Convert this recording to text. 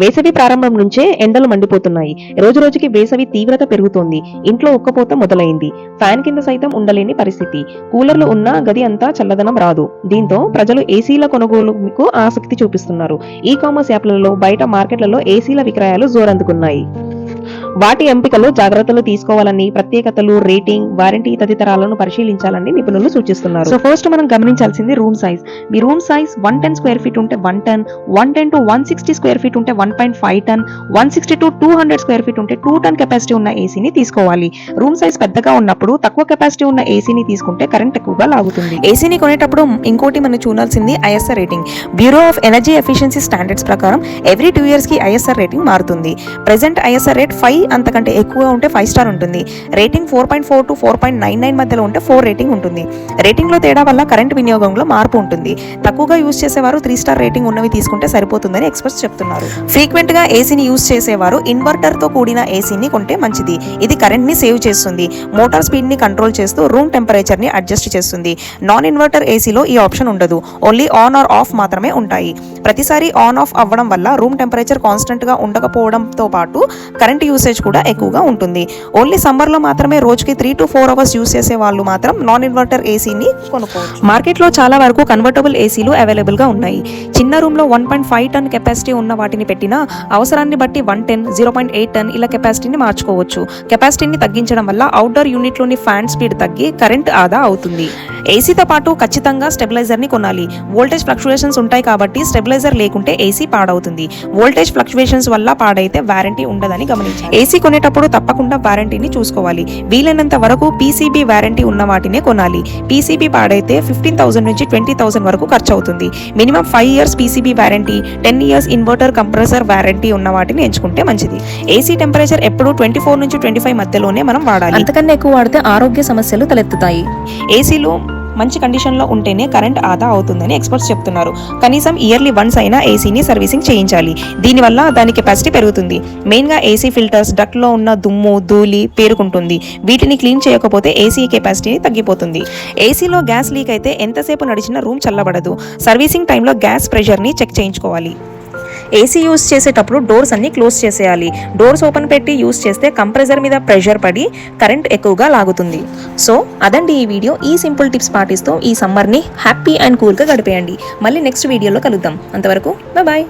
వేసవి ప్రారంభం నుంచే ఎండలు మండిపోతున్నాయి. రోజురోజుకి వేసవి తీవ్రత పెరుగుతోంది. ఇంట్లో ఉక్కపోత మొదలైంది. ఫ్యాన్ కింద సైతం ఉండలేని పరిస్థితి. కూలర్లు ఉన్నా గది అంతా చల్లదనం రాదు. దీంతో ప్రజలు ఏసీల కొనుగోలుకు ఆసక్తి చూపిస్తున్నారు. ఈ కామర్స్ యాప్లలో, బయట మార్కెట్లలో ఏసీల విక్రయాలు జోరందుకున్నాయి. వాటి ఎంపికలో జాగ్రత్తలు తీసుకోవాలని, ప్రత్యేకతలు, రేటింగ్, వారంటీ తదితరాలను పరిశీలించాలని నిపుణులు సూచిస్తున్నారు. సో ఫస్ట్ మనం గమనించాల్సింది రూమ్ సైజ్. మీ రూమ్ సైజ్ 110 స్క్వేర్ ఫీట్ ఉంటే 1 టన్, 110 to 160 స్క్వేర్ ఫీట్ ఉంటే 1.5 టన్, 160 to 200 స్క్వేర్ ఫీట్ ఉంటే 2 టన్ కెపాసిటీ ఉన్న ఏసీని తీసుకోవాలి. రూమ్ సైజ్ పెద్దగా ఉన్నప్పుడు తక్కువ కెపాసిటీ ఉన్న ఏసీని తీసుకుంటే కరెంట్ ఎక్కువగా లాగుతుంది. ఏసీని కొనేటప్పుడు ఇంకోటి మనం చూడాల్సింది ISR rating. Bureau of energy efficiency standards ప్రకారం ఎవ్రీ 2 years కి ఐఎస్ఆర్ రేటింగ్ మారుతుంది. ప్రెసెంట్ ఐఎస్ఆర్ రేట్ 5 అంతకంటే ఎక్కువగా ఉంటే 5 స్టార్ ఉంటుంది. రేటింగ్ 4.4 to 4.99 మధ్యలో ఉంటే 4 రేటింగ్ ఉంటుంది. రేటింగ్ లో తేడా వల్ల కరెంట్ వినియోగంలో మార్పు ఉంటుంది. తక్కువగా యూజ్ చేసేవారు 3 స్టార్ రేటింగ్ ఉన్నవి తీసుకుంటే సరిపోతుందని ఎక్స్పర్ట్స్ చెప్తున్నారు. ఫ్రీక్వెంట్ గా ఏసీని యూజ్ చేసేవారు ఇన్వర్టర్ తో కూడిన ఏసీని కొంటే మంచిది. ఇది కరెంట్ ని సేవ్ చేస్తుంది. మోటార్ స్పీడ్ ని కంట్రోల్ చేస్తూ రూమ్ టెంపరేచర్ ని అడ్జస్ట్ చేస్తుంది. నాన్ ఇన్వర్టర్ ఏసీలో ఈ ఆప్షన్ ఉండదు. ఓన్లీ ఆన్ ఆర్ ఆఫ్ మాత్రమే ఉంటాయి. ప్రతిసారి ఆన్ ఆఫ్ అవ్వడం వల్ల రూమ్ టెంపరేచర్ కాన్స్టెంట్ గా ఉండకపోవడంతో పాటు కరెంట్ యూసేజ్ కూడా ఎక్కువగా ఉంటుంది. ఓన్లీ సమ్మర్ లో మాత్రమే రోజుకి 3 to 4 hours యూజ్ చేసే వాళ్ళు మాత్రం నాన్ ఇన్వర్టర్ ఏసీని కొనుక్కోవచ్చు. మార్కెట్ లో చాలా వరకు కన్వర్టబుల్ ఏసీలు అవైలబుల్ గా ఉన్నాయి. చిన్న రూమ్ లో 1.5 టన్ కెపాసిటీ ఉన్న వాటిని పెట్టినా అవసరాన్ని బట్టి 110, 0.8 టన్ ఇలా కెపాసిటీని మార్చుకోవచ్చు. కెపాసిటీని తగ్గించడం వల్ల అవుట్డోర్ యూనిట్ లోని ఫ్యాన్ స్పీడ్ తగ్గి కరెంట్ ఆదా అవుతుంది. ఏసీతో పాటు ఖచ్చితంగా స్టెబిలైజర్ ని కొనాలి. వోల్టేజ్ ఫ్లక్చుయేషన్స్ ఉంటాయి కాబట్టి స్టెబిలైజర్ లేకుంటే ఏసీ పాడవుతుంది. వోల్టేజ్ ఫ్లక్చుయేషన్స్ వల్ల పాడైతే వారంటీ ఉండదని గమనించాలి. ఏసీ కొనేటప్పుడు తప్పకుండా వారంటీని చూసుకోవాలి. వీలైనంత వరకు పీసీబీ వారంటీ ఉన్న వాటినే కొనాలి. పీసీబీ పాడైతే 15,000 నుంచి 20,000 వరకు ఖర్చు అవుతుంది. Minimum 5 years PCB warranty, 10 years inverter compressor warranty ఉన్న వాటిని ఎంచుకుంటే మంచిది. ఏసీ టెంపరేచర్ ఎప్పుడు 24 నుంచి 25 మధ్యలోనే మనం వాడాలి. అంతకన్నా ఎక్కువ వాడితే ఆరోగ్య సమస్యలు తలెత్తుతాయి. ఏసీలో మంచి కండిషన్లో ఉంటేనే కరెంట్ ఆదా అవుతుందని ఎక్స్పర్ట్స్ చెప్తున్నారు. కనీసం ఇయర్లీ వన్స్ అయినా ఏసీని సర్వీసింగ్ చేయించాలి. దీనివల్ల దాని కెపాసిటీ పెరుగుతుంది. మెయిన్గా ఏసీ ఫిల్టర్స్, డక్ట్లో ఉన్న దుమ్ము, ధూళి పేరుకుంటుంది. వీటిని క్లీన్ చేయకపోతే ఏసీ కెపాసిటీ తగ్గిపోతుంది. ఏసీలో గ్యాస్ లీక్ అయితే ఎంతసేపు నడిచినా రూమ్ చల్లబడదు. సర్వీసింగ్ టైంలో గ్యాస్ ప్రెషర్ని చెక్ చేయించుకోవాలి. ఏసీ యూస్ చేసేటప్పుడు డోర్స్ అన్ని క్లోజ్ చేసేయాలి. డోర్స్ ఓపెన్ పెట్టి యూస్ చేస్తే కంప్రెసర్ మీద ప్రెషర్ పడి కరెంట్ ఎక్కువగా లాగుతుంది. సో అదండి ఈ వీడియో. ఈ సింపుల్ టిప్స్ పాటిస్తూ ఈ సమ్మర్ని హ్యాపీ అండ్ కూల్గా గడిపేయండి. మళ్ళీ నెక్స్ట్ వీడియోలో కలుద్దాం. అంతవరకు బాయ్.